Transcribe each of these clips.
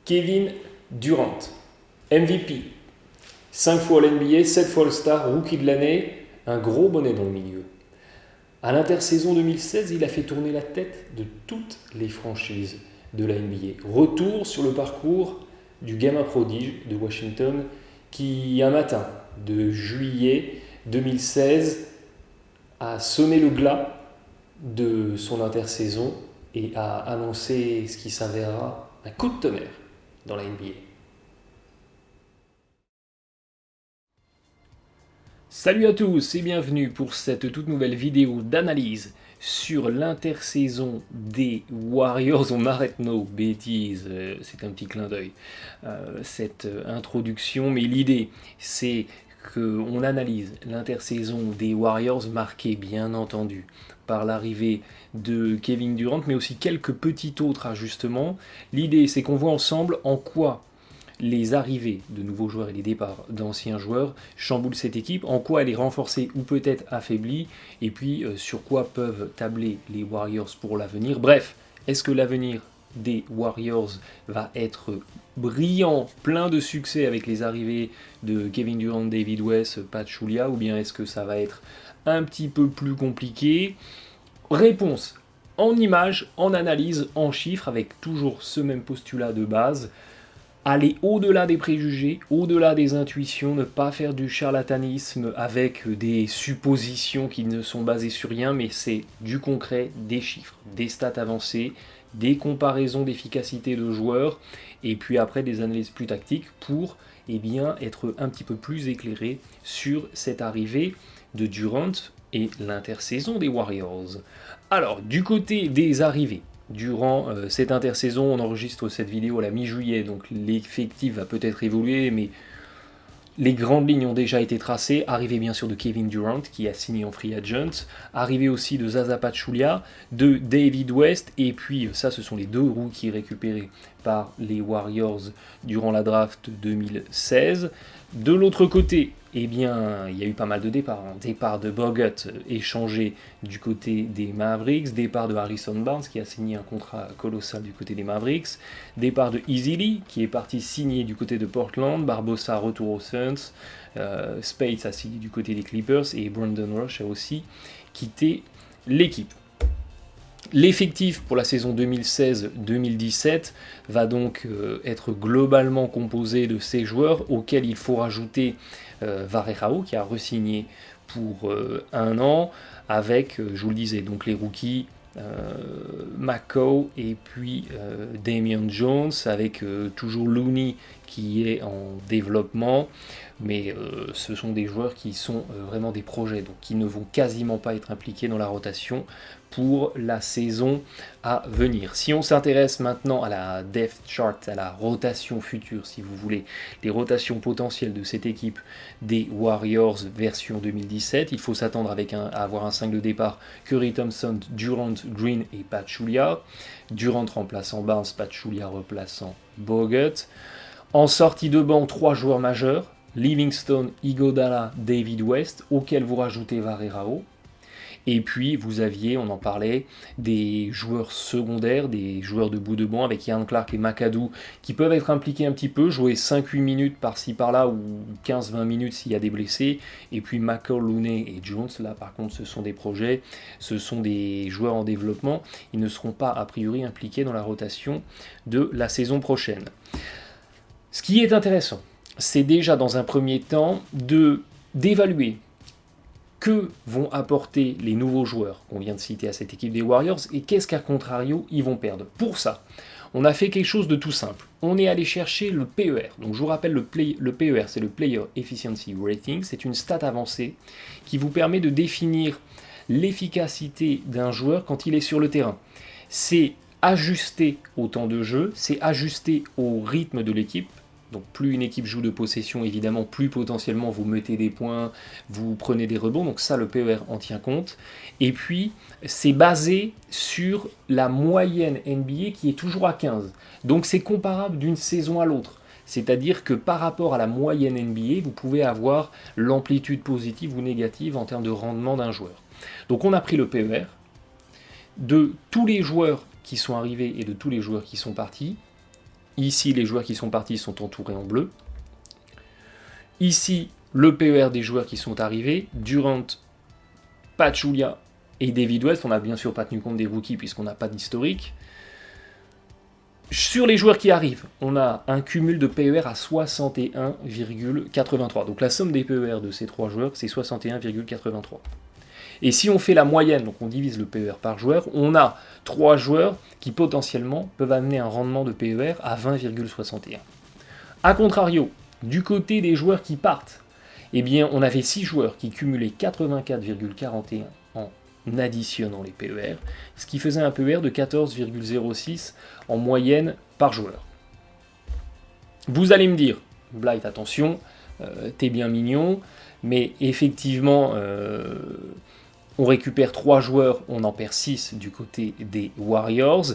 Kevin Durant, MVP, 5 fois All-NBA, 7 fois All-Star, Rookie de l'année, un gros bonnet dans le milieu. À l'intersaison 2016, il a fait tourner la tête de toutes les franchises de la NBA. Retour sur le parcours du gamin prodige de Washington qui, un matin de juillet 2016, a sonné le glas de son intersaison et a annoncé ce qui s'avérera un coup de tonnerre dans la NBA. Salut à tous et bienvenue pour cette toute nouvelle vidéo d'analyse sur l'intersaison des Warriors. On arrête nos bêtises, c'est un petit clin d'œil, cette introduction, mais l'idée c'est qu'on analyse l'intersaison des Warriors marquée bien entendu par l'arrivée de Kevin Durant, mais aussi quelques petits autres ajustements. L'idée c'est qu'on voit ensemble en quoi les arrivées de nouveaux joueurs et les départs d'anciens joueurs chamboulent cette équipe, en quoi elle est renforcée ou peut-être affaiblie, et puis sur quoi peuvent tabler les Warriors pour l'avenir. Bref, est-ce que l'avenir des Warriors va être brillant, plein de succès avec les arrivées de Kevin Durant, David West, Pat Choulia, ou bien est-ce que ça va être un petit peu plus compliqué? Réponse en images, en analyse, en chiffres, avec toujours ce même postulat de base. Aller au-delà des préjugés, au-delà des intuitions, ne pas faire du charlatanisme avec des suppositions qui ne sont basées sur rien, mais c'est du concret, des chiffres, des stats avancées, des comparaisons d'efficacité de joueurs, et puis après des analyses plus tactiques pour être un petit peu plus éclairé sur cette arrivée de Durant et l'intersaison des Warriors. Alors, du côté des arrivées, durant cette intersaison, on enregistre cette vidéo à la mi-juillet, donc l'effectif va peut-être évoluer, mais les grandes lignes ont déjà été tracées. Arrivée bien sûr de Kevin Durant, qui a signé en free agent, arrivée aussi de Zaza Pachulia, de David West, et puis ça ce sont les deux rookies récupérés par les Warriors durant la draft 2016. De l'autre côté, il y a eu pas mal de départs. Départ de Bogut échangé du côté des Mavericks, départ de Harrison Barnes qui a signé un contrat colossal du côté des Mavericks, départ de Ezeli qui est parti signer du côté de Portland, Barbosa retour aux Suns, Spades a signé du côté des Clippers et Brandon Rush a aussi quitté l'équipe. L'effectif pour la saison 2016-2017 va donc être globalement composé de ces joueurs auxquels il faut rajouter Varejao qui a re-signé pour un an avec, je vous le disais, donc les rookies McCaw et puis Damian Jones avec toujours Looney qui est en développement, mais ce sont des joueurs qui sont vraiment des projets, donc qui ne vont quasiment pas être impliqués dans la rotation pour la saison à venir. Si on s'intéresse maintenant à la depth chart, à la rotation future si vous voulez, les rotations potentielles de cette équipe des Warriors version 2017, il faut s'attendre à avoir un 5 de départ, Curry Thompson, Durant, Green et Pachulia. Durant remplaçant Barnes, Pachulia remplaçant Bogut. En sortie de banc, 3 joueurs majeurs, Livingstone, Iguodala, David West, auxquels vous rajoutez Varejao. Et puis vous aviez, on en parlait, des joueurs secondaires, des joueurs de bout de banc avec Ian Clark et McAdoo qui peuvent être impliqués un petit peu, jouer 5-8 minutes par-ci par-là ou 15-20 minutes s'il y a des blessés. Et puis McCaw, Looney et Jones, là par contre ce sont des projets, ce sont des joueurs en développement, ils ne seront pas a priori impliqués dans la rotation de la saison prochaine. Ce qui est intéressant, c'est déjà dans un premier temps d'évaluer que vont apporter les nouveaux joueurs qu'on vient de citer à cette équipe des Warriors et qu'est-ce qu'à contrario ils vont perdre. Pour ça, on a fait quelque chose de tout simple. On est allé chercher le PER. Donc je vous rappelle, le PER, c'est le Player Efficiency Rating. C'est une stat avancée qui vous permet de définir l'efficacité d'un joueur quand il est sur le terrain. C'est ajusté au temps de jeu, c'est ajusté au rythme de l'équipe. Donc plus une équipe joue de possession, évidemment, plus potentiellement vous mettez des points, vous prenez des rebonds, donc ça le PER en tient compte. Et puis c'est basé sur la moyenne NBA qui est toujours à 15. Donc c'est comparable d'une saison à l'autre. C'est-à-dire que par rapport à la moyenne NBA, vous pouvez avoir l'amplitude positive ou négative en termes de rendement d'un joueur. Donc on a pris le PER de tous les joueurs qui sont arrivés et de tous les joueurs qui sont partis. Ici, les joueurs qui sont partis sont entourés en bleu. Ici, le PER des joueurs qui sont arrivés, Durant, Pachulia et David West. On n'a bien sûr pas tenu compte des rookies puisqu'on n'a pas d'historique. Sur les joueurs qui arrivent, on a un cumul de PER à 61,83. Donc la somme des PER de ces trois joueurs, c'est 61,83. Et si on fait la moyenne, donc on divise le PER par joueur, on a 3 joueurs qui potentiellement peuvent amener un rendement de PER à 20,61. A contrario, du côté des joueurs qui partent, eh bien on avait 6 joueurs qui cumulaient 84,41 en additionnant les PER, ce qui faisait un PER de 14,06 en moyenne par joueur. Vous allez me dire, Blight, attention, t'es bien mignon, mais effectivement, on récupère 3 joueurs, on en perd 6 du côté des Warriors.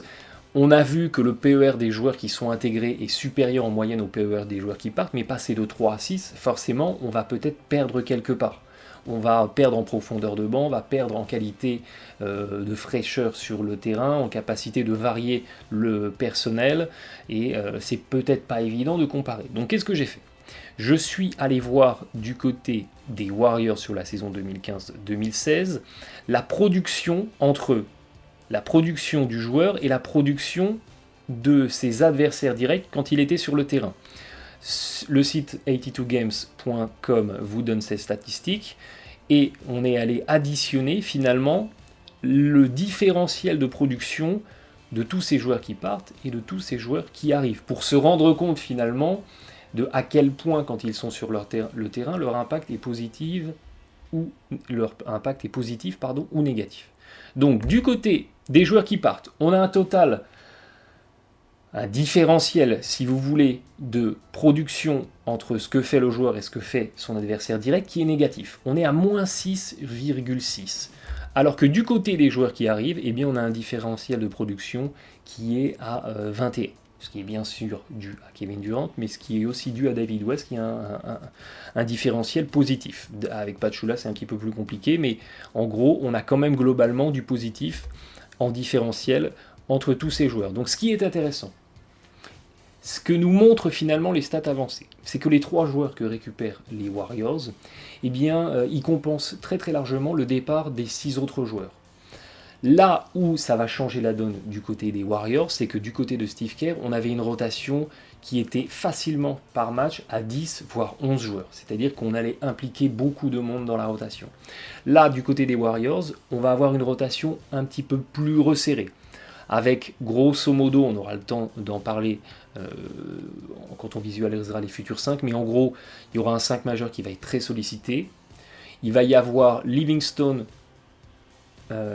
On a vu que le PER des joueurs qui sont intégrés est supérieur en moyenne au PER des joueurs qui partent, mais passer de 3 à 6, forcément, on va peut-être perdre quelque part. On va perdre en profondeur de banc, on va perdre en qualité de fraîcheur sur le terrain, en capacité de varier le personnel, et c'est peut-être pas évident de comparer. Donc qu'est-ce que j'ai fait ? Je suis allé voir du côté des Warriors sur la saison 2015-2016 la production entre la production du joueur et la production de ses adversaires directs quand il était sur le terrain. Le site 82games.com vous donne ces statistiques et on est allé additionner finalement le différentiel de production de tous ces joueurs qui partent et de tous ces joueurs qui arrivent pour se rendre compte finalement de à quel point quand ils sont sur le terrain leur impact est positif ou négatif. Donc du côté des joueurs qui partent, on a un différentiel, si vous voulez, de production entre ce que fait le joueur et ce que fait son adversaire direct qui est négatif. On est à moins 6,6. Alors que du côté des joueurs qui arrivent, eh bien, on a un différentiel de production qui est à 21. Ce qui est bien sûr dû à Kevin Durant, mais ce qui est aussi dû à David West, qui a un différentiel positif. Avec Pachulia, c'est un petit peu plus compliqué, mais en gros, on a quand même globalement du positif en différentiel entre tous ces joueurs. Donc ce qui est intéressant, ce que nous montrent finalement les stats avancées, c'est que les 3 joueurs que récupèrent les Warriors, eh bien, ils compensent très très largement le départ des 6 autres joueurs. Là où ça va changer la donne du côté des Warriors, c'est que du côté de Steve Kerr, on avait une rotation qui était facilement par match à 10 voire 11 joueurs. C'est-à-dire qu'on allait impliquer beaucoup de monde dans la rotation. Là, du côté des Warriors, on va avoir une rotation un petit peu plus resserrée. Avec grosso modo, on aura le temps d'en parler quand on visualisera les futurs 5, mais en gros, il y aura un 5 majeur qui va être très sollicité. Il va y avoir Livingstone,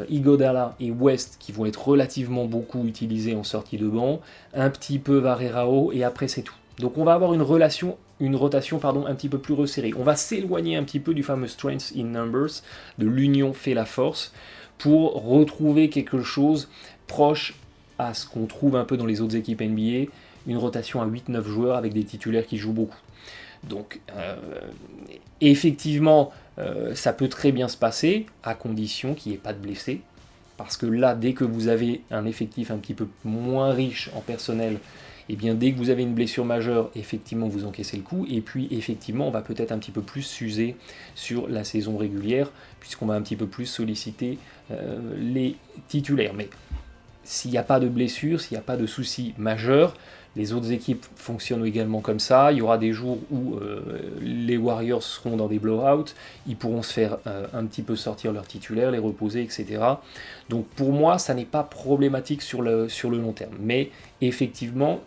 Iguodala et West qui vont être relativement beaucoup utilisés en sortie de banc, un petit peu Varerao et après c'est tout. Donc on va avoir une rotation un petit peu plus resserrée. On va s'éloigner un petit peu du fameux strength in numbers, de l'union fait la force, pour retrouver quelque chose proche à ce qu'on trouve un peu dans les autres équipes NBA, une rotation à 8-9 joueurs avec des titulaires qui jouent beaucoup. Donc effectivement, ça peut très bien se passer, à condition qu'il n'y ait pas de blessés. Parce que là, dès que vous avez un effectif un petit peu moins riche en personnel, et bien dès que vous avez une blessure majeure, effectivement, vous encaissez le coup. Et puis, effectivement, on va peut-être un petit peu plus s'user sur la saison régulière, puisqu'on va un petit peu plus solliciter les titulaires. Mais s'il n'y a pas de blessure, s'il n'y a pas de soucis majeurs, les autres équipes fonctionnent également comme ça. Il y aura des jours où les Warriors seront dans des blowouts, ils pourront se faire un petit peu sortir leurs titulaires, les reposer, etc. Donc pour moi, ça n'est pas problématique sur le long terme. Mais effectivement,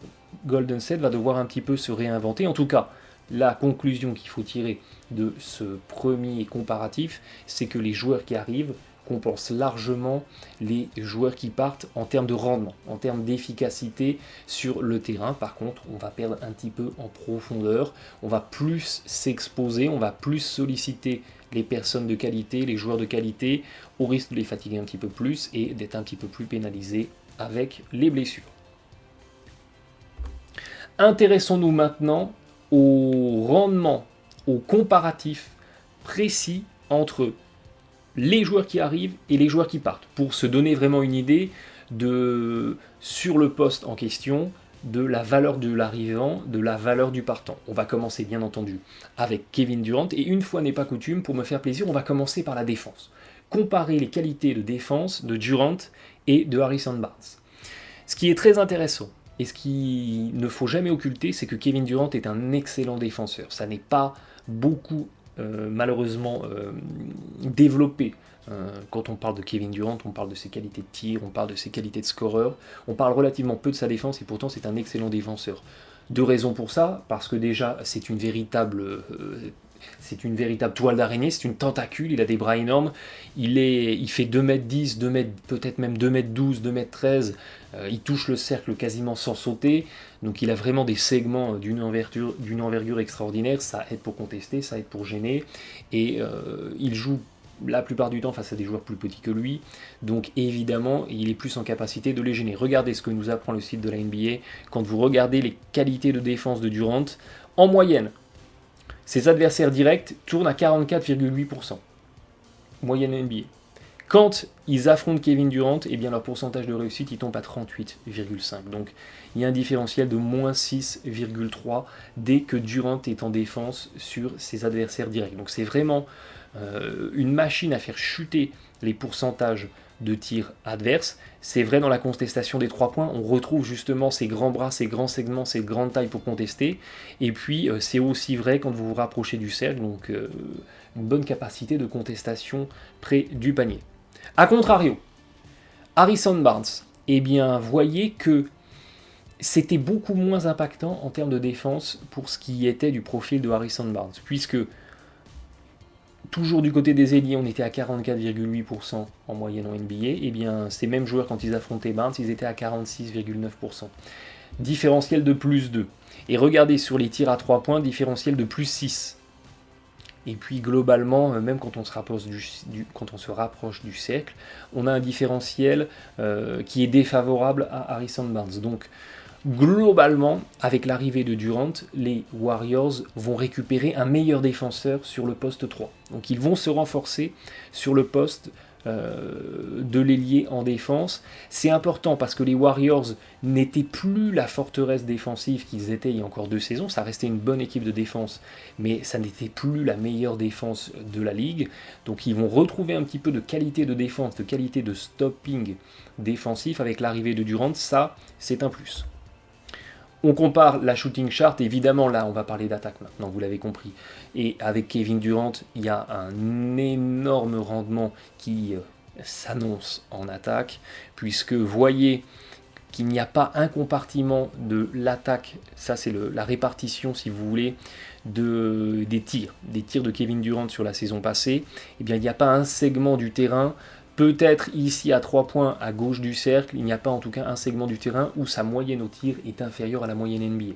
Golden State va devoir un petit peu se réinventer. En tout cas, la conclusion qu'il faut tirer de ce premier comparatif, c'est que les joueurs qui arrivent compense largement les joueurs qui partent en termes de rendement, en termes d'efficacité sur le terrain. Par contre, on va perdre un petit peu en profondeur, on va plus s'exposer, on va plus solliciter les personnes de qualité, les joueurs de qualité, au risque de les fatiguer un petit peu plus et d'être un petit peu plus pénalisés avec les blessures. Intéressons-nous maintenant au rendement, au comparatif précis entre les joueurs qui arrivent et les joueurs qui partent, pour se donner vraiment une idée sur le poste en question, de la valeur de l'arrivant, de la valeur du partant. On va commencer bien entendu avec Kevin Durant, et une fois n'est pas coutume, pour me faire plaisir, on va commencer par la défense. Comparer les qualités de défense de Durant et de Harrison Barnes. Ce qui est très intéressant, et ce qu'il ne faut jamais occulter, c'est que Kevin Durant est un excellent défenseur. Ça n'est pas beaucoup, malheureusement, développé. Quand on parle de Kevin Durant, on parle de ses qualités de tir, on parle de ses qualités de scoreur, on parle relativement peu de sa défense, et pourtant c'est un excellent défenseur. Deux raisons pour ça, parce que déjà c'est une véritable toile d'araignée, c'est une tentacule, il a des bras énormes, il fait 2m10, 2m, peut-être même 2m12, 2m13, il touche le cercle quasiment sans sauter, donc il a vraiment des segments d'une envergure extraordinaire, ça aide pour contester, ça aide pour gêner, et il joue la plupart du temps face à des joueurs plus petits que lui, donc évidemment il est plus en capacité de les gêner. Regardez ce que nous apprend le site de la NBA, quand vous regardez les qualités de défense de Durant, en moyenne, ses adversaires directs tournent à 44,8%, moyenne NBA. Quand ils affrontent Kevin Durant, eh bien leur pourcentage de réussite il tombe à 38,5. Donc il y a un différentiel de moins 6,3 dès que Durant est en défense sur ses adversaires directs. Donc c'est vraiment une machine à faire chuter les pourcentages de tirs adverses. C'est vrai dans la contestation des 3 points, on retrouve justement ces grands bras, ces grands segments, ces grandes tailles pour contester. Et puis c'est aussi vrai quand vous vous rapprochez du cercle, donc une bonne capacité de contestation près du panier. A contrario, Harrison Barnes, eh bien voyez que c'était beaucoup moins impactant en termes de défense pour ce qui était du profil de Harrison Barnes, puisque toujours du côté des ailiers, on était à 44,8% en moyenne en NBA, et bien ces mêmes joueurs, quand ils affrontaient Barnes, ils étaient à 46,9%. Différentiel de plus 2. Et regardez sur les tirs à 3 points, différentiel de plus 6. Et puis globalement, même quand on se rapproche du cercle, on a un différentiel qui est défavorable à Harrison Barnes. Donc globalement, avec l'arrivée de Durant, les Warriors vont récupérer un meilleur défenseur sur le poste 3. Donc ils vont se renforcer sur le poste de l'ailier en défense. C'est important parce que les Warriors n'étaient plus la forteresse défensive qu'ils étaient il y a encore 2 saisons. Ça restait une bonne équipe de défense, mais ça n'était plus la meilleure défense de la ligue. Donc ils vont retrouver un petit peu de qualité de défense, de qualité de stopping défensif avec l'arrivée de Durant. Ça, c'est un plus. On compare la shooting chart, évidemment là on va parler d'attaque maintenant, vous l'avez compris. Et avec Kevin Durant, il y a un énorme rendement qui s'annonce en attaque, puisque voyez qu'il n'y a pas un compartiment de l'attaque, ça c'est la répartition si vous voulez, des tirs de Kevin Durant sur la saison passée. Eh bien il n'y a pas un segment du terrain. Peut-être ici à 3 points à gauche du cercle, il n'y a pas en tout cas un segment du terrain où sa moyenne au tir est inférieure à la moyenne NBA.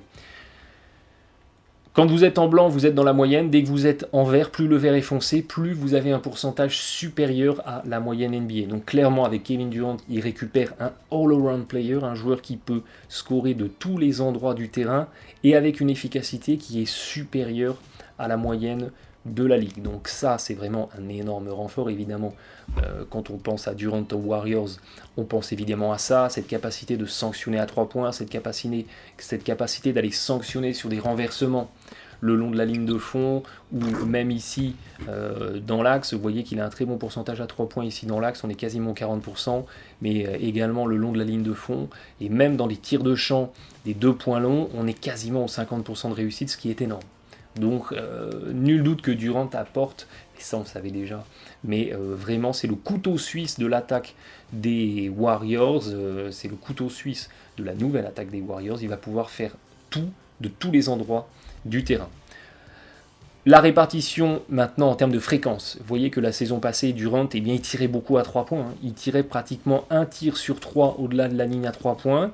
Quand vous êtes en blanc, vous êtes dans la moyenne. Dès que vous êtes en vert, plus le vert est foncé, plus vous avez un pourcentage supérieur à la moyenne NBA. Donc clairement, avec Kevin Durant, il récupère un all-around player, un joueur qui peut scorer de tous les endroits du terrain et avec une efficacité qui est supérieure à la moyenne de la ligue. Donc ça, c'est vraiment un énorme renfort, évidemment. Quand on pense à Durant aux Warriors, on pense évidemment à ça, cette capacité de sanctionner à 3 points, cette capacité d'aller sanctionner sur des renversements le long de la ligne de fond, ou même ici dans l'axe. Vous voyez qu'il a un très bon pourcentage à 3 points ici dans l'axe, on est quasiment 40%, mais également le long de la ligne de fond, et même dans les tirs de champ des 2 points longs, on est quasiment aux 50% de réussite, ce qui est énorme. Donc nul doute que Durant apporte, et ça on le savait déjà, mais vraiment c'est le couteau suisse de l'attaque des Warriors, c'est le couteau suisse de la nouvelle attaque des Warriors, il va pouvoir faire tout de tous les endroits du terrain. La répartition maintenant en termes de fréquence, vous voyez que la saison passée, Durant, eh bien, il tirait beaucoup à 3 points, hein. Il tirait pratiquement un tir sur 3 au-delà de la ligne à 3 points,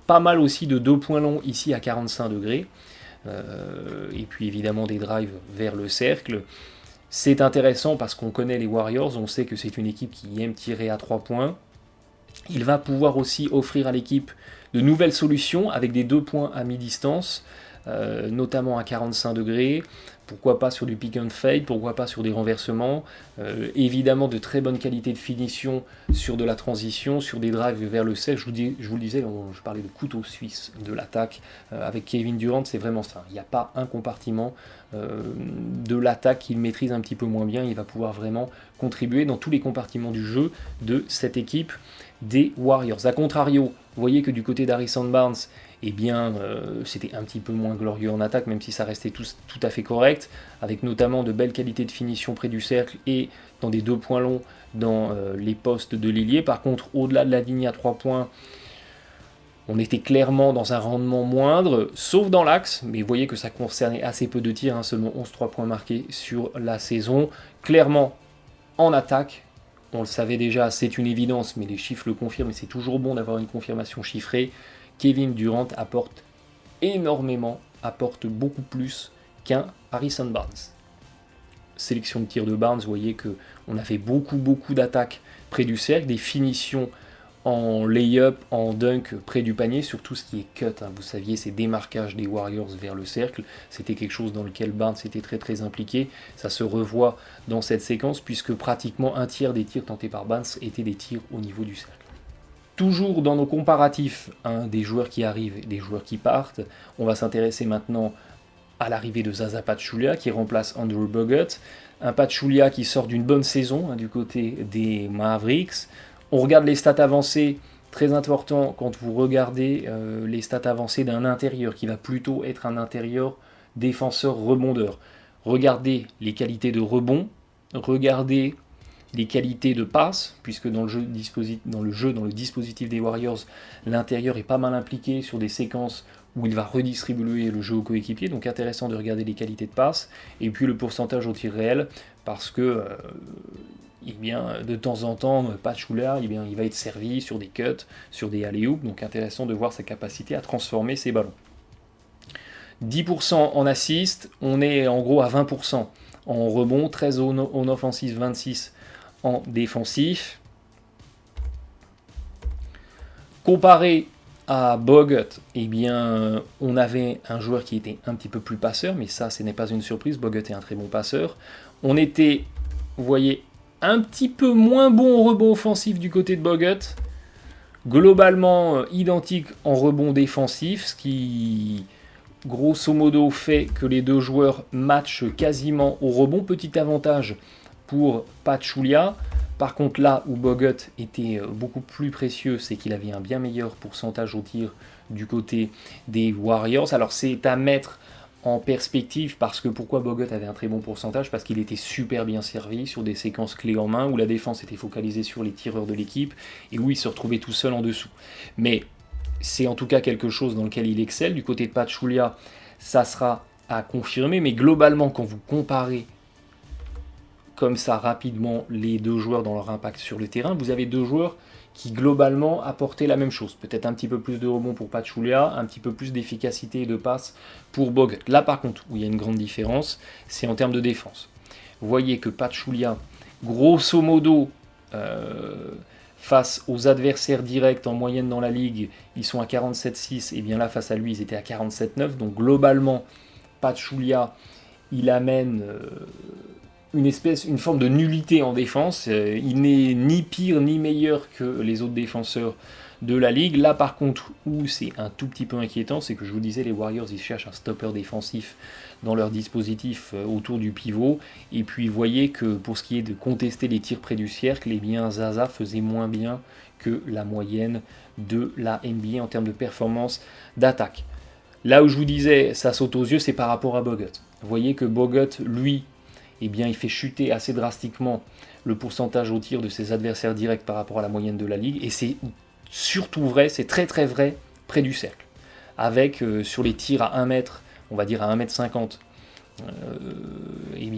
pas mal aussi de 2 points longs ici à 45 degrés. Et puis évidemment des drives vers le cercle. C'est intéressant parce qu'on connaît les Warriors, on sait que c'est une équipe qui aime tirer à 3 points. Il va pouvoir aussi offrir à l'équipe de nouvelles solutions avec des 2 points à mi-distance, notamment à 45 degrés. Pourquoi pas sur du pick and fade, pourquoi pas sur des renversements. Évidemment de très bonne qualité de finition sur de la transition, sur des drives vers le cercle. Je vous le disais, je parlais de couteau suisse de l'attaque avec Kevin Durant, c'est vraiment ça. Il n'y a pas un compartiment de l'attaque qu'il maîtrise un petit peu moins bien. Il va pouvoir vraiment contribuer dans tous les compartiments du jeu de cette équipe des Warriors. A contrario, vous voyez que du côté d'Harrison Barnes, eh bien, c'était un petit peu moins glorieux en attaque, même si ça restait tout à fait correct, avec notamment de belles qualités de finition près du cercle et dans des 2 points longs dans les postes de l'ailier. Par contre, au-delà de la ligne à 3 points, on était clairement dans un rendement moindre, sauf dans l'axe, mais vous voyez que ça concernait assez peu de tirs, seulement 11 3 points marqués sur la saison. Clairement, en attaque, on le savait déjà, c'est une évidence, mais les chiffres le confirment, et c'est toujours bon d'avoir une confirmation chiffrée. Kevin Durant apporte énormément, apporte beaucoup plus qu'un Harrison Barnes. Sélection de tir de Barnes, vous voyez qu'on a fait beaucoup d'attaques près du cercle, des finitions en lay-up, en dunk près du panier, sur tout ce qui est cut. Vous saviez, ces démarquages des Warriors vers le cercle, c'était quelque chose dans lequel Barnes était très impliqué. Ça se revoit dans cette séquence, puisque pratiquement un tiers des tirs tentés par Barnes étaient des tirs au niveau du cercle. Toujours dans nos comparatifs des joueurs qui arrivent et des joueurs qui partent, on va s'intéresser maintenant à l'arrivée de Zaza Pachulia qui remplace Andrew Bogut. Un Pachulia qui sort d'une bonne saison du côté des Mavericks. On regarde les stats avancées, très important quand vous regardez les stats avancées d'un intérieur qui va plutôt être un intérieur défenseur rebondeur. Regardez les qualités de rebond, regardez les qualités de passe, puisque dans le dispositif des Warriors, l'intérieur est pas mal impliqué sur des séquences où il va redistribuer le jeu aux coéquipiers, donc intéressant de regarder les qualités de passe, et puis le pourcentage au tir réel, parce que de temps en temps, Pachulia, il va être servi sur des cuts, sur des alley-oops, donc intéressant de voir sa capacité à transformer ses ballons. 10% en assist, on est en gros à 20% en rebond, 13 en offensif, 26 en défensif. Comparé à Bogut, on avait un joueur qui était un petit peu plus passeur, mais ça, ce n'est pas une surprise, Bogut est un très bon passeur. On était, vous voyez, un petit peu moins bon en rebond offensif du côté de Bogut, globalement identique en rebond défensif, ce qui grosso modo fait que les 2 joueurs matchent quasiment au rebond. Petit avantage pour Pachulia. Par contre, là où Bogut était beaucoup plus précieux, c'est qu'il avait un bien meilleur pourcentage au tir du côté des Warriors. Alors c'est à mettre en perspective, parce que pourquoi Bogut avait un très bon pourcentage? Parce qu'il était super bien servi sur des séquences clés en main, où la défense était focalisée sur les tireurs de l'équipe, et où il se retrouvait tout seul en dessous. Mais c'est en tout cas quelque chose dans lequel il excelle. Du côté de Pachulia, ça sera à confirmer, mais globalement, quand vous comparez comme ça rapidement les 2 joueurs dans leur impact sur le terrain, vous avez 2 joueurs qui globalement apportaient la même chose. Peut-être un petit peu plus de rebond pour Pachulia, un petit peu plus d'efficacité et de passe pour Bogut. Là par contre, où il y a une grande différence, c'est en termes de défense. Vous voyez que Pachulia, grosso modo, face aux adversaires directs en moyenne dans la ligue, ils sont à 47,6, et bien là face à lui ils étaient à 47,9, donc globalement Pachulia il amène une forme de nullité en défense. Il n'est ni pire ni meilleur que les autres défenseurs de la ligue. Là par contre où c'est un tout petit peu inquiétant, c'est que je vous disais, les Warriors ils cherchent un stopper défensif dans leur dispositif autour du pivot, et puis vous voyez que pour ce qui est de contester les tirs près du cercle, Zaza faisait moins bien que la moyenne de la NBA en termes de performance d'attaque. Là où je vous disais ça saute aux yeux, c'est par rapport à Bogut. Vous voyez que Bogut, lui, il fait chuter assez drastiquement le pourcentage au tir de ses adversaires directs par rapport à la moyenne de la ligue, et c'est surtout vrai, c'est très vrai près du cercle, avec sur les tirs à 1 mètre, on va dire à 1m50,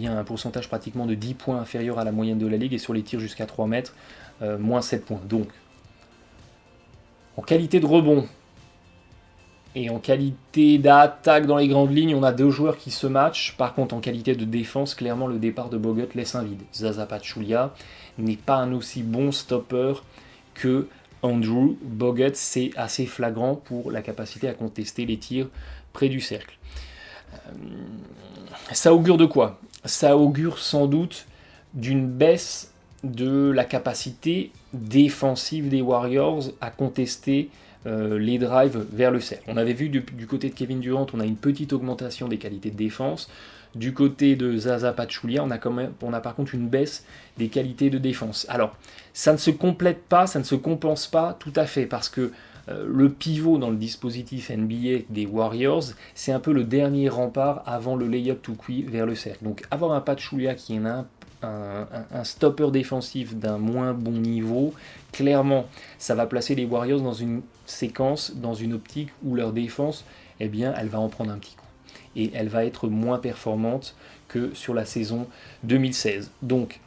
un pourcentage pratiquement de 10 points inférieur à la moyenne de la ligue, et sur les tirs jusqu'à 3 mètres, moins 7 points. Donc, en qualité de rebond, et en qualité d'attaque dans les grandes lignes, on a 2 joueurs qui se matchent. Par contre, en qualité de défense, clairement, le départ de Bogut laisse un vide. Zaza Pachulia n'est pas un aussi bon stopper que Andrew Bogut, c'est assez flagrant pour la capacité à contester les tirs près du cercle. Ça augure de quoi? Ça augure sans doute d'une baisse de la capacité défensive des Warriors à contester les drives vers le cercle. On avait vu du côté de Kevin Durant, on a une petite augmentation des qualités de défense. Du côté de Zaza Pachulia, on a par contre une baisse des qualités de défense. Alors, ça ne se complète pas, ça ne se compense pas tout à fait, parce que le pivot dans le dispositif NBA des Warriors, c'est un peu le dernier rempart avant le lay-up tout cuit vers le cercle. Donc avoir un Pachulia qui est un stopper défensif d'un moins bon niveau, clairement, ça va placer les Warriors dans une séquence, dans une optique où leur défense, eh bien, elle va en prendre un petit coup. Et elle va être moins performante que sur la saison 2016. Donc,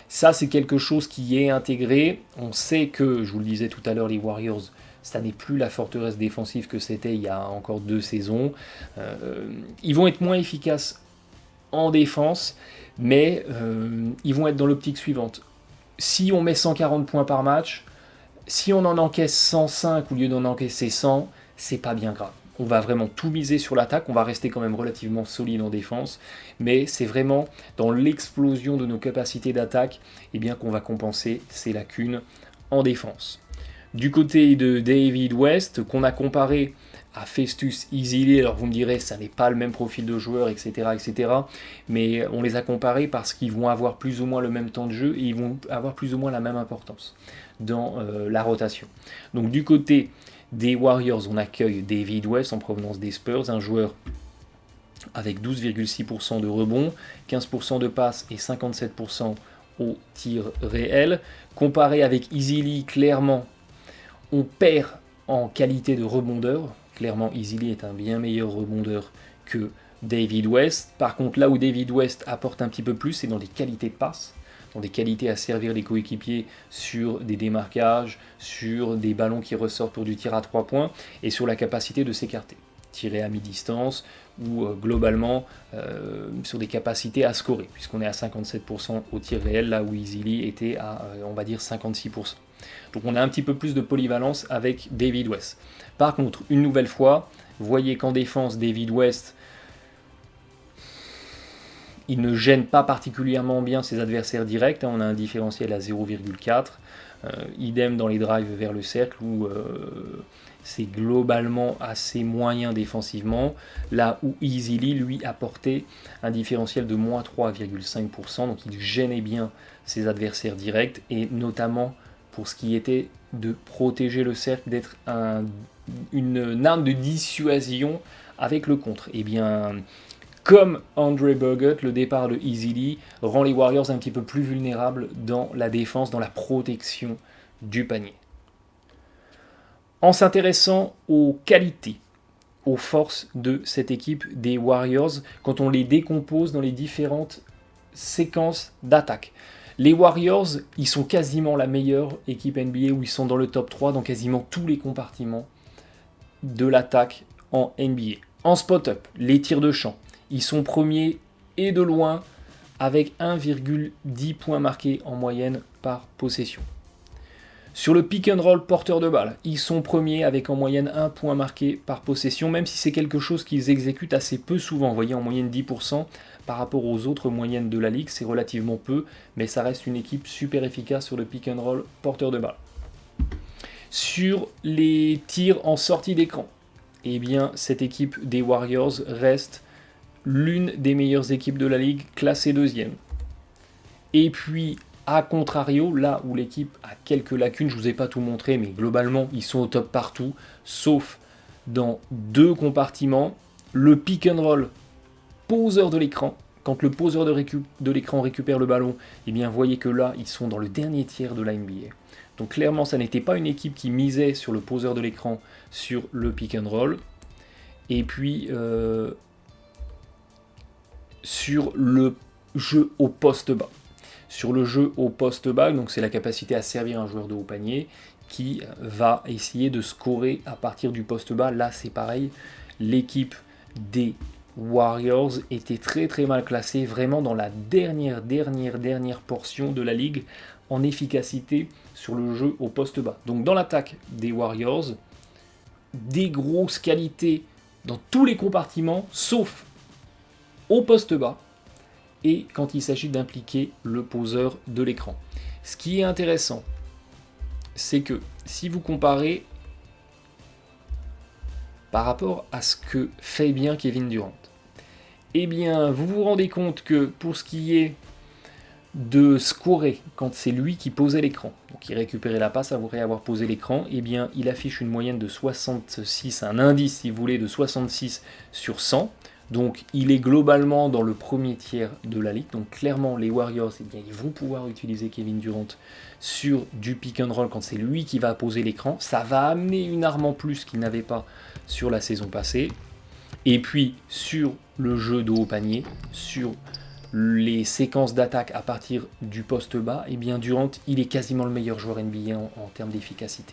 ça, c'est quelque chose qui est intégré. On sait que, je vous le disais tout à l'heure, les Warriors, ça n'est plus la forteresse défensive que c'était il y a encore 2 saisons. Ils vont être moins efficaces en défense, mais ils vont être dans l'optique suivante. Si on met 140 points par match, si on en encaisse 105 au lieu d'en encaisser 100, c'est pas bien grave. On va vraiment tout miser sur l'attaque, on va rester quand même relativement solide en défense, mais c'est vraiment dans l'explosion de nos capacités d'attaque qu'on va compenser ces lacunes en défense. Du côté de David West, qu'on a comparé à Festus Ezeli, alors vous me direz, ça n'est pas le même profil de joueur, etc., mais on les a comparés parce qu'ils vont avoir plus ou moins le même temps de jeu et ils vont avoir plus ou moins la même importance dans la rotation. Donc du côté des Warriors, on accueille David West en provenance des Spurs, un joueur avec 12,6% de rebond, 15% de passes et 57% au tir réel. Comparé avec Ezeli, clairement, on perd en qualité de rebondeur. Clairement, Ezeli est un bien meilleur rebondeur que David West. Par contre, là où David West apporte un petit peu plus, c'est dans les qualités de passe, dans des qualités à servir les coéquipiers sur des démarquages, sur des ballons qui ressortent pour du tir à 3 points, et sur la capacité de s'écarter, tirer à mi-distance, ou globalement sur des capacités à scorer, puisqu'on est à 57% au tir réel, là où Ezeli était à, on va dire, 56%. Donc on a un petit peu plus de polyvalence avec David West. Par contre, une nouvelle fois, vous voyez qu'en défense, David West, il ne gêne pas particulièrement bien ses adversaires directs. On a un différentiel à 0,4. Idem dans les drives vers le cercle où c'est globalement assez moyen défensivement. Là où Ezeli, lui, apportait un différentiel de moins 3,5%. Donc il gênait bien ses adversaires directs et notamment pour ce qui était de protéger le cercle, d'être une arme de dissuasion avec le contre. Et bien, comme Andrew Bogut, le départ de Ezeli rend les Warriors un petit peu plus vulnérables dans la défense, dans la protection du panier. En s'intéressant aux qualités, aux forces de cette équipe des Warriors, quand on les décompose dans les différentes séquences d'attaque. Les Warriors, ils sont quasiment la meilleure équipe NBA où ils sont dans le top 3 dans quasiment tous les compartiments de l'attaque en NBA. En spot-up, les tirs de champ, ils sont premiers et de loin avec 1,10 points marqués en moyenne par possession. Sur le pick and roll porteur de balle, ils sont premiers avec en moyenne 1 point marqué par possession, même si c'est quelque chose qu'ils exécutent assez peu souvent. Vous voyez, en moyenne 10%, par rapport aux autres moyennes de la ligue, c'est relativement peu, mais ça reste une équipe super efficace sur le pick and roll porteur de balle. Sur les tirs en sortie d'écran, eh bien, cette équipe des Warriors reste l'une des meilleures équipes de la ligue, classée deuxième. Et puis, a contrario, là où l'équipe a quelques lacunes, je ne vous ai pas tout montré, mais globalement, ils sont au top partout, sauf dans 2 compartiments. Le pick and roll poseur de l'écran, quand le poseur de l'écran récupère le ballon, eh bien, vous voyez que là, ils sont dans le dernier tiers de la NBA. Donc clairement, ça n'était pas une équipe qui misait sur le poseur de l'écran, sur le pick and roll. Et puis, sur le jeu au poste bas. Sur le jeu au poste bas, donc c'est la capacité à servir un joueur de haut panier qui va essayer de scorer à partir du poste bas. Là, c'est pareil. L'équipe des Warriors était très très mal classée, vraiment dans la dernière portion de la ligue, en efficacité sur le jeu au poste bas. Donc dans l'attaque des Warriors, des grosses qualités dans tous les compartiments, sauf au poste bas, et quand il s'agit d'impliquer le poseur de l'écran. Ce qui est intéressant, c'est que si vous comparez par rapport à ce que fait bien Kevin Durant, eh bien vous vous rendez compte que pour ce qui est de scorer quand c'est lui qui posait l'écran, donc il récupérait la passe après avoir posé l'écran, eh bien il affiche une moyenne de 66, un indice si vous voulez de 66 sur 100. Donc il est globalement dans le premier tiers de la ligue. Donc clairement les Warriors, eh bien, ils vont pouvoir utiliser Kevin Durant sur du pick and roll quand c'est lui qui va poser l'écran. Ça va amener une arme en plus qu'ils n'avaient pas sur la saison passée. Et puis sur le jeu de haut panier, sur les séquences d'attaque à partir du poste bas, eh bien Durant, il est quasiment le meilleur joueur NBA en termes d'efficacité.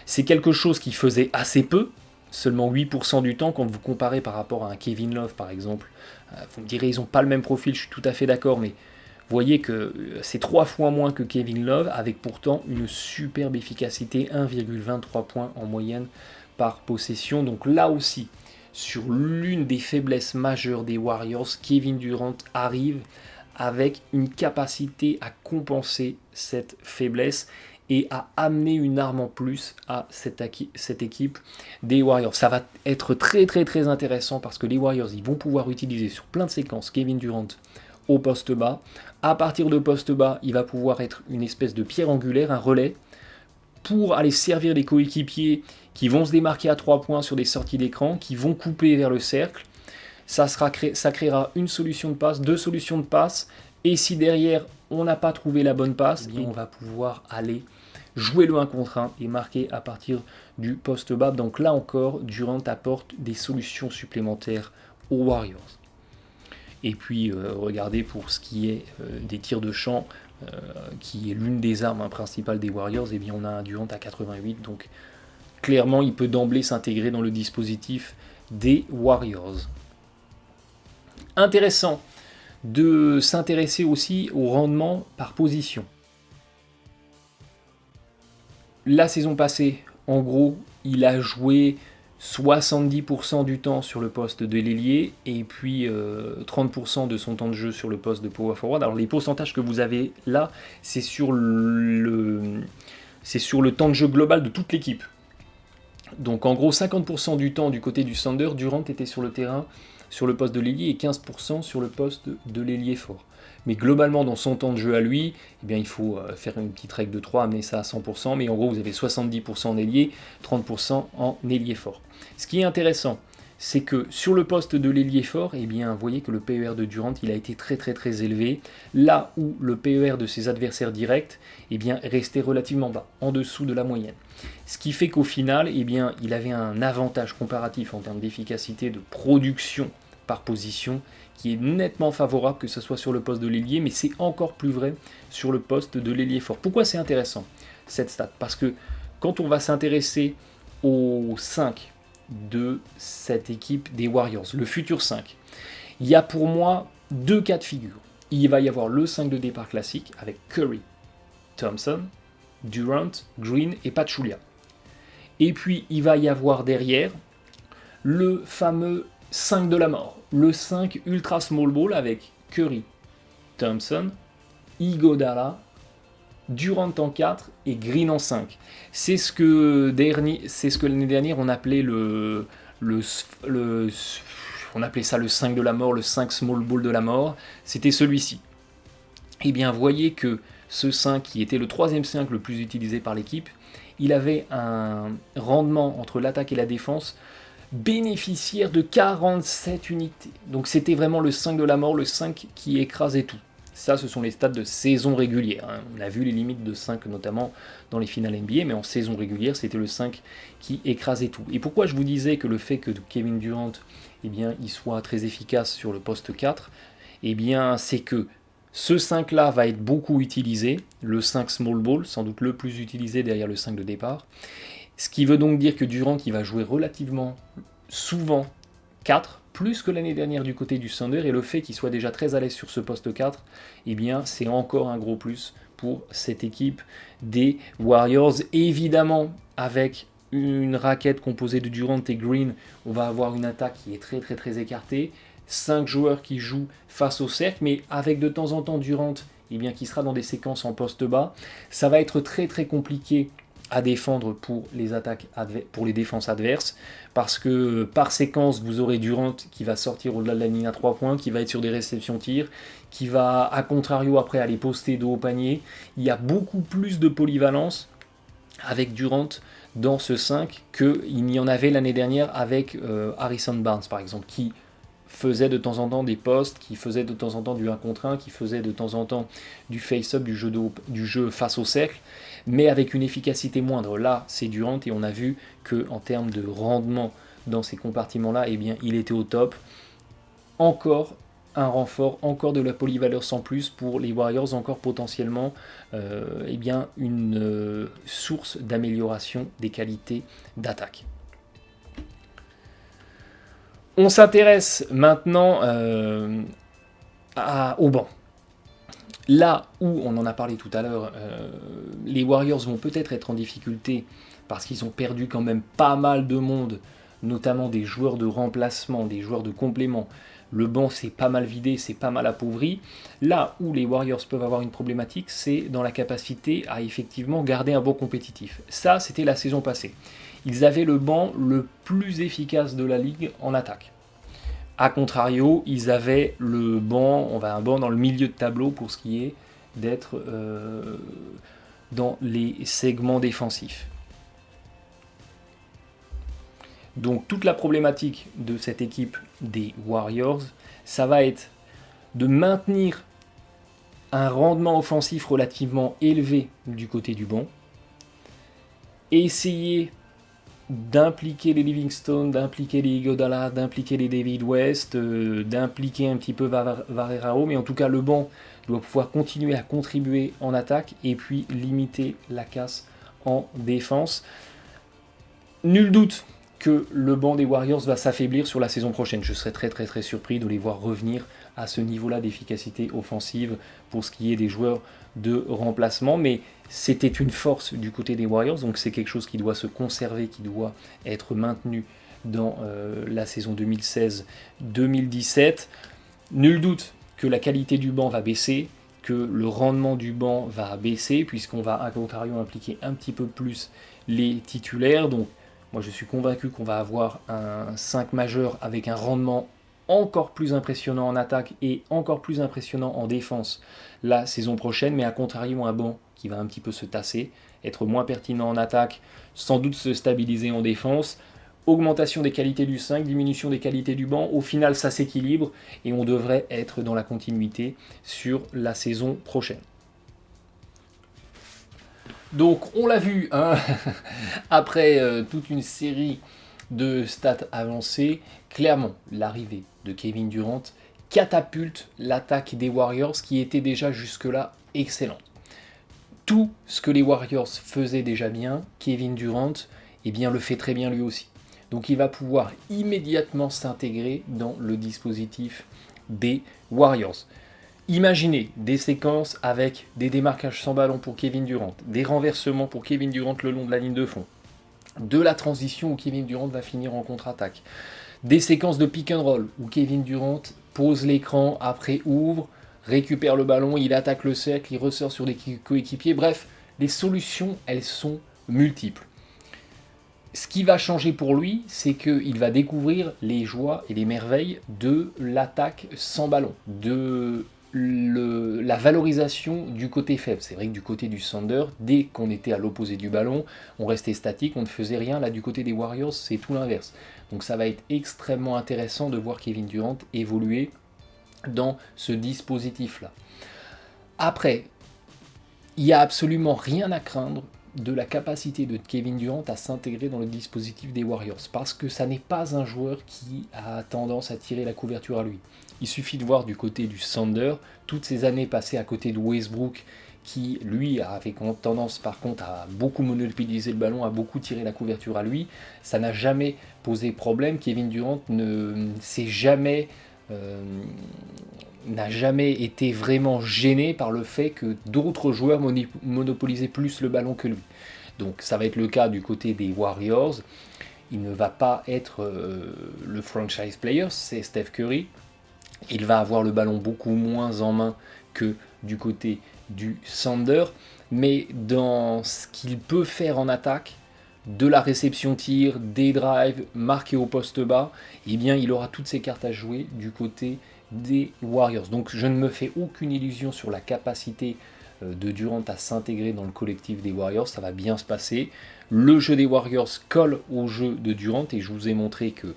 C'est quelque chose qu'il faisait assez peu, seulement 8% du temps quand vous comparez par rapport à un Kevin Love par exemple. Vous me direz, ils n'ont pas le même profil, je suis tout à fait d'accord, mais vous voyez que c'est 3 fois moins que Kevin Love, avec pourtant une superbe efficacité, 1,23 points en moyenne par possession. Donc là aussi, sur l'une des faiblesses majeures des Warriors, Kevin Durant arrive avec une capacité à compenser cette faiblesse et à amener une arme en plus à cette équipe des Warriors. Ça va être très très très intéressant parce que les Warriors, ils vont pouvoir utiliser sur plein de séquences Kevin Durant au poste bas. À partir de poste bas, il va pouvoir être une espèce de pierre angulaire, un relais, pour aller servir les coéquipiers qui vont se démarquer à 3 points sur des sorties d'écran, qui vont couper vers le cercle. Ça créera une solution de passe, 2 solutions de passe, et si derrière on n'a pas trouvé la bonne passe, eh bien, on va pouvoir aller jouer le 1 contre 1 et marquer à partir du poste bas. Donc là encore, Durant apporte des solutions supplémentaires aux Warriors. Et puis regardez pour ce qui est des tirs de champ, qui est l'une des armes principales des Warriors, eh bien on a un Durant à 88, donc clairement il peut d'emblée s'intégrer dans le dispositif des Warriors. Intéressant de s'intéresser aussi au rendement par position. La saison passée, en gros, il a joué 70% du temps sur le poste de l'ailier et puis 30% de son temps de jeu sur le poste de power forward. Alors les pourcentages que vous avez là, c'est sur le temps de jeu global de toute l'équipe. Donc en gros 50% du temps du côté du Thunder, Durant était sur le terrain sur le poste de l'ailier et 15% sur le poste de l'ailier fort. Mais globalement, dans son temps de jeu à lui, eh bien, il faut faire une petite règle de 3, amener ça à 100%, mais en gros, vous avez 70% en ailier, 30% en ailier fort. Ce qui est intéressant, c'est que sur le poste de l'ailier fort, eh bien, vous voyez que le PER de Durant, il a été très très très élevé, là où le PER de ses adversaires directs, eh bien, restait relativement bas, en dessous de la moyenne. Ce qui fait qu'au final, eh bien, il avait un avantage comparatif en termes d'efficacité, de production par position, qui est nettement favorable, que ce soit sur le poste de l'ailier, mais c'est encore plus vrai sur le poste de l'ailier fort. Pourquoi c'est intéressant, cette stat? Parce que quand on va s'intéresser aux 5 de cette équipe des Warriors, le futur 5, il y a pour moi 2 cas de figure. Il va y avoir le 5 de départ classique, avec Curry, Thompson, Durant, Green et Pachulia. Et puis il va y avoir derrière le fameux 5 de la mort, le 5 ultra small ball avec Curry, Thompson, Iguodala, Durant en 4 et Green en 5. C'est ce que l'année dernière on appelait on appelait ça le 5 de la mort, le 5 small ball de la mort. C'était celui-ci. Et bien voyez que ce 5 qui était le 3e 5 le plus utilisé par l'équipe, il avait un rendement entre l'attaque et la défense bénéficiaire de 47 unités. Donc c'était vraiment le 5 de la mort, le 5 qui écrasait tout. Ça, ce sont les stats de saison régulière. On a vu les limites de 5 notamment dans les finales NBA, mais en saison régulière, c'était le 5 qui écrasait tout. Et pourquoi je vous disais que le fait que Kevin Durant, eh bien, il soit très efficace sur le poste 4, eh bien, c'est que ce 5-là va être beaucoup utilisé, le 5 small ball, sans doute le plus utilisé derrière le 5 de départ. Ce qui veut donc dire que Durant, qui va jouer relativement souvent 4, plus que l'année dernière du côté du Thunder, et le fait qu'il soit déjà très à l'aise sur ce poste 4, eh bien c'est encore un gros plus pour cette équipe des Warriors. Évidemment, avec une raquette composée de Durant et Green, on va avoir une attaque qui est très très très écartée. 5 joueurs qui jouent face au cercle, mais avec de temps en temps Durant eh bien, qui sera dans des séquences en poste bas. Ça va être très très compliqué à défendre pour les attaques pour les défenses adverses, parce que par séquence, vous aurez Durant qui va sortir au-delà de la ligne à 3 points, qui va être sur des réceptions tirs, qui va à contrario après aller poster de haut panier. Il y a beaucoup plus de polyvalence avec Durant dans ce 5 qu'il n'y en avait l'année dernière avec Harrison Barnes par exemple, qui faisait de temps en temps des postes, qui faisait de temps en temps du 1 contre 1, qui faisait de temps en temps du face-up, du jeu face au cercle, mais avec une efficacité moindre. Là, c'est Durant, et on a vu qu'en termes de rendement dans ces compartiments-là, eh bien, il était au top. Encore un renfort, encore de la polyvalence en plus pour les Warriors, encore potentiellement eh bien, une source d'amélioration des qualités d'attaque. On s'intéresse maintenant au banc. Là où, on en a parlé tout à l'heure, les Warriors vont peut-être être en difficulté parce qu'ils ont perdu quand même pas mal de monde, notamment des joueurs de remplacement, des joueurs de complément. Le banc s'est pas mal vidé, c'est pas mal appauvri. Là où les Warriors peuvent avoir une problématique, c'est dans la capacité à effectivement garder un banc compétitif. Ça, c'était la saison passée. Ils avaient le banc le plus efficace de la ligue en attaque. A contrario, ils avaient un banc dans le milieu de tableau pour ce qui est d'être dans les segments défensifs. Donc toute la problématique de cette équipe des Warriors, ça va être de maintenir un rendement offensif relativement élevé du côté du banc, essayer d'impliquer les Livingston, d'impliquer les Iguodala, d'impliquer les David West, d'impliquer un petit peu Varerao, mais en tout cas le banc doit pouvoir continuer à contribuer en attaque et puis limiter la casse en défense. Nul doute que le banc des Warriors va s'affaiblir sur la saison prochaine. Je serais très très très surpris de les voir revenir à ce niveau-là d'efficacité offensive pour ce qui est des joueurs de remplacement, mais c'était une force du côté des Warriors, donc c'est quelque chose qui doit se conserver, qui doit être maintenu dans la saison 2016-2017. Nul doute que la qualité du banc va baisser, que le rendement du banc va baisser, puisqu'on va à contrario impliquer un petit peu plus les titulaires. Donc moi je suis convaincu qu'on va avoir un 5 majeur avec un rendement encore plus impressionnant en attaque et encore plus impressionnant en défense la saison prochaine, mais à contrario un banc qui va un petit peu se tasser, être moins pertinent en attaque, sans doute se stabiliser en défense, augmentation des qualités du 5, diminution des qualités du banc, au final ça s'équilibre et on devrait être dans la continuité sur la saison prochaine. Donc on l'a vu, hein, après toute une série de stats avancées, clairement l'arrivée de Kevin Durant catapulte l'attaque des Warriors qui était déjà jusque-là excellente. Tout ce que les Warriors faisaient déjà bien, Kevin Durant eh bien, le fait très bien lui aussi. Donc il va pouvoir immédiatement s'intégrer dans le dispositif des Warriors. Imaginez des séquences avec des démarquages sans ballon pour Kevin Durant, des renversements pour Kevin Durant le long de la ligne de fond, de la transition où Kevin Durant va finir en contre-attaque, des séquences de pick and roll où Kevin Durant pose l'écran, après ouvre, récupère le ballon, il attaque le cercle, il ressort sur des coéquipiers. Bref, les solutions, elles sont multiples. Ce qui va changer pour lui, c'est qu'il va découvrir les joies et les merveilles de l'attaque sans ballon, de la valorisation du côté faible. C'est vrai que du côté du Thunder, dès qu'on était à l'opposé du ballon, on restait statique, on ne faisait rien. Là, du côté des Warriors, c'est tout l'inverse. Donc ça va être extrêmement intéressant de voir Kevin Durant évoluer dans ce dispositif-là. Après, il n'y a absolument rien à craindre de la capacité de Kevin Durant à s'intégrer dans le dispositif des Warriors, parce que ça n'est pas un joueur qui a tendance à tirer la couverture à lui. Il suffit de voir du côté du Thunder, toutes ces années passées à côté de Westbrook, qui lui avait tendance par contre à beaucoup monopoliser le ballon, à beaucoup tirer la couverture à lui, ça n'a jamais posé problème. Kevin Durant n'a jamais été vraiment gêné par le fait que d'autres joueurs monopolisaient plus le ballon que lui. Donc ça va être le cas du côté des Warriors. Il ne va pas être le franchise player, c'est Steph Curry. Il va avoir le ballon beaucoup moins en main que du côté du Thunder, mais dans ce qu'il peut faire en attaque, de la réception tir, des drives, marqués au poste bas, eh bien il aura toutes ses cartes à jouer du côté des Warriors. Donc je ne me fais aucune illusion sur la capacité de Durant à s'intégrer dans le collectif des Warriors, ça va bien se passer. Le jeu des Warriors colle au jeu de Durant et je vous ai montré que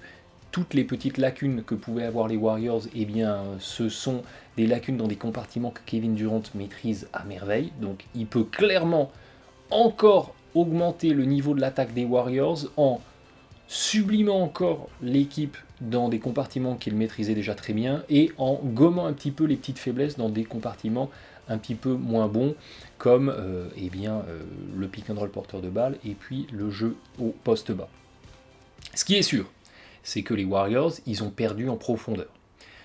toutes les petites lacunes que pouvaient avoir les Warriors, eh bien, ce sont des lacunes dans des compartiments que Kevin Durant maîtrise à merveille. Donc il peut clairement encore augmenter le niveau de l'attaque des Warriors en sublimant encore l'équipe dans des compartiments qu'il maîtrisait déjà très bien et en gommant un petit peu les petites faiblesses dans des compartiments un petit peu moins bons comme le pick and roll porteur de balle et puis le jeu au poste bas. Ce qui est sûr, c'est que les Warriors, ils ont perdu en profondeur.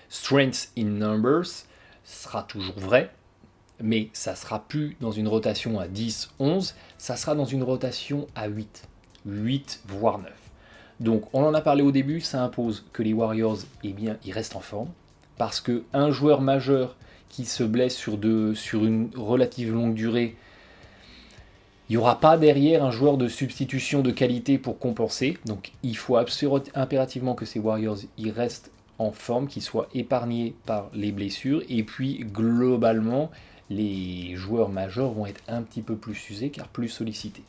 Strength in numbers sera toujours vrai, mais ça sera plus dans une rotation à 10, 11, ça sera dans une rotation à 8 voire 9. Donc on en a parlé au début, ça impose que les Warriors, eh bien, ils restent en forme, parce qu'un joueur majeur qui se blesse sur une relative longue durée, il n'y aura pas derrière un joueur de substitution de qualité pour compenser. Donc il faut impérativement que ces Warriors ils restent en forme, qu'ils soient épargnés par les blessures. Et puis globalement, les joueurs majeurs vont être un petit peu plus usés car plus sollicités.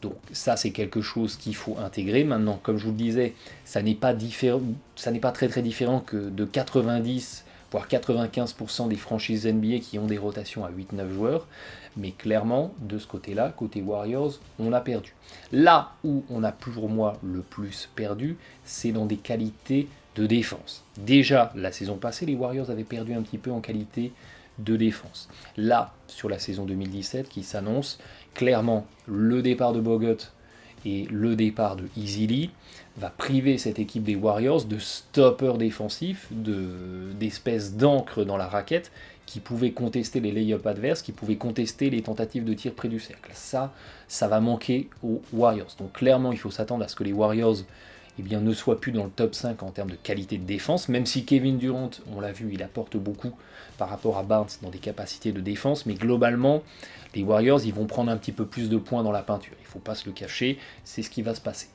Donc ça c'est quelque chose qu'il faut intégrer. Maintenant, comme je vous le disais, ça n'est pas très très différent que de 90 voire 95% des franchises NBA qui ont des rotations à 8-9 joueurs. Mais clairement, de ce côté-là, côté Warriors, on a perdu. Là où on a pour moi le plus perdu, c'est dans des qualités de défense. Déjà, la saison passée, les Warriors avaient perdu un petit peu en qualité de défense. Là, sur la saison 2017 qui s'annonce, clairement, le départ de Bogut et le départ de Easy Lee va priver cette équipe des Warriors de stoppers défensifs, d'espèces d'encre dans la raquette qui pouvaient contester les lay-ups adverses, qui pouvaient contester les tentatives de tir près du cercle. Ça va manquer aux Warriors. Donc clairement, il faut s'attendre à ce que les Warriors ne soient plus dans le top 5 en termes de qualité de défense, même si Kevin Durant, on l'a vu, il apporte beaucoup par rapport à Barnes dans des capacités de défense, mais globalement, les Warriors, ils vont prendre un petit peu plus de points dans la peinture. Il ne faut pas se le cacher, c'est ce qui va se passer.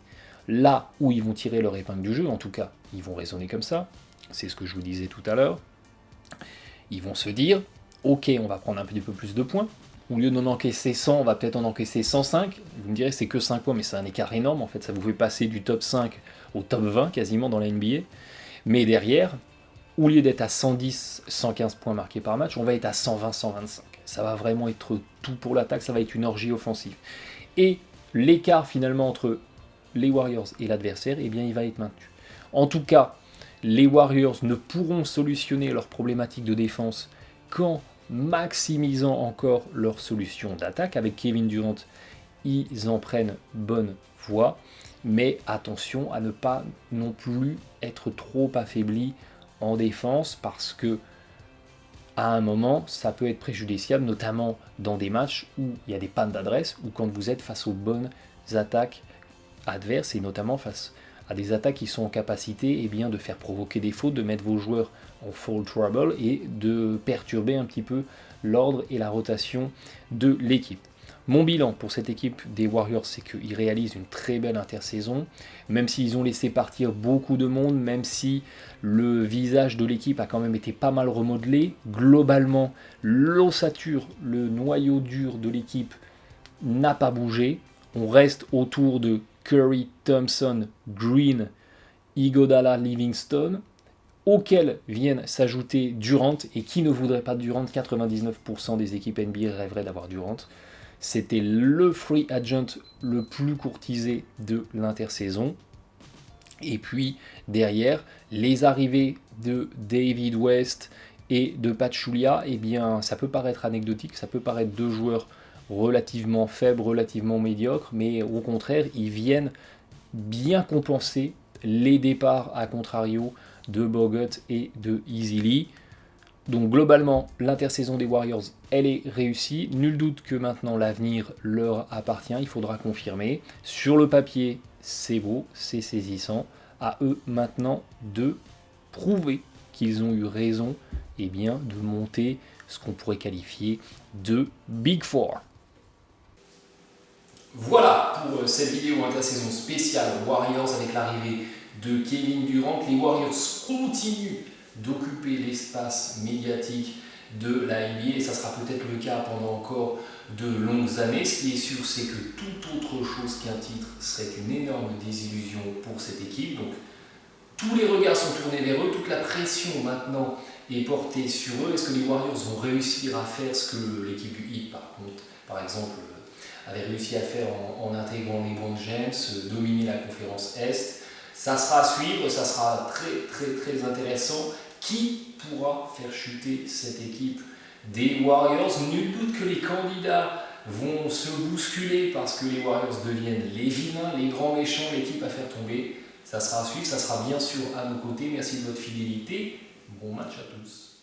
Là où ils vont tirer leur épingle du jeu, en tout cas, ils vont raisonner comme ça, c'est ce que je vous disais tout à l'heure, ils vont se dire, ok, on va prendre un petit peu plus de points, au lieu d'en encaisser 100, on va peut-être en encaisser 105, vous me direz c'est que 5 points, mais c'est un écart énorme, en fait, ça vous fait passer du top 5 au top 20 quasiment dans la NBA, mais derrière, au lieu d'être à 110, 115 points marqués par match, on va être à 120, 125. Ça va vraiment être tout pour l'attaque, ça va être une orgie offensive. Et l'écart finalement entre les Warriors et l'adversaire, eh bien il va être maintenu. En tout cas, les Warriors ne pourront solutionner leurs problématiques de défense qu'en maximisant encore leurs solutions d'attaque. Avec Kevin Durant, ils en prennent bonne voie, mais attention à ne pas non plus être trop affaibli en défense parce que à un moment, ça peut être préjudiciable, notamment dans des matchs où il y a des pannes d'adresse ou quand vous êtes face aux bonnes attaques adverses et notamment face à des attaques qui sont en capacité de faire provoquer des fautes, de mettre vos joueurs en foul trouble et de perturber un petit peu l'ordre et la rotation de l'équipe. Mon bilan pour cette équipe des Warriors, c'est qu'ils réalisent une très belle intersaison, même s'ils ont laissé partir beaucoup de monde, même si le visage de l'équipe a quand même été pas mal remodelé. Globalement, l'ossature, le noyau dur de l'équipe n'a pas bougé. On reste autour de Curry, Thompson, Green, Iguodala, Livingston, auxquels viennent s'ajouter Durant, et qui ne voudrait pas de Durant? 99% des équipes NBA rêveraient d'avoir Durant. C'était le free agent le plus courtisé de l'intersaison. Et puis derrière, les arrivées de David West et de Pachulia, eh bien, ça peut paraître anecdotique, ça peut paraître deux joueurs relativement faibles, relativement médiocres, mais au contraire, ils viennent bien compenser les départs à contrario de Bogut et de Ezeli. Donc globalement, l'intersaison des Warriors, elle est réussie. Nul doute que maintenant l'avenir leur appartient, il faudra confirmer. Sur le papier, c'est beau, c'est saisissant. À eux maintenant de prouver qu'ils ont eu raison bien, de monter ce qu'on pourrait qualifier de Big Four. Voilà pour cette vidéo intersaison spéciale Warriors avec l'arrivée de Kevin Durant. Les Warriors continuent d'occuper l'espace médiatique de la NBA et ça sera peut-être le cas pendant encore de longues années. Ce qui est sûr, c'est que toute autre chose qu'un titre serait une énorme désillusion pour cette équipe. Donc tous les regards sont tournés vers eux, toute la pression maintenant est portée sur eux. Est-ce que les Warriors vont réussir à faire ce que l'équipe du Heat, par exemple, avait réussi à faire en intégrant LeBron James, dominer la conférence Est? Ça sera à suivre, ça sera très intéressant. Qui pourra faire chuter cette équipe des Warriors? Nul doute que les candidats vont se bousculer parce que les Warriors deviennent les vilains, les grands méchants, l'équipe à faire tomber. Ça sera à suivre, ça sera bien sûr à nos côtés. Merci de votre fidélité. Bon match à tous.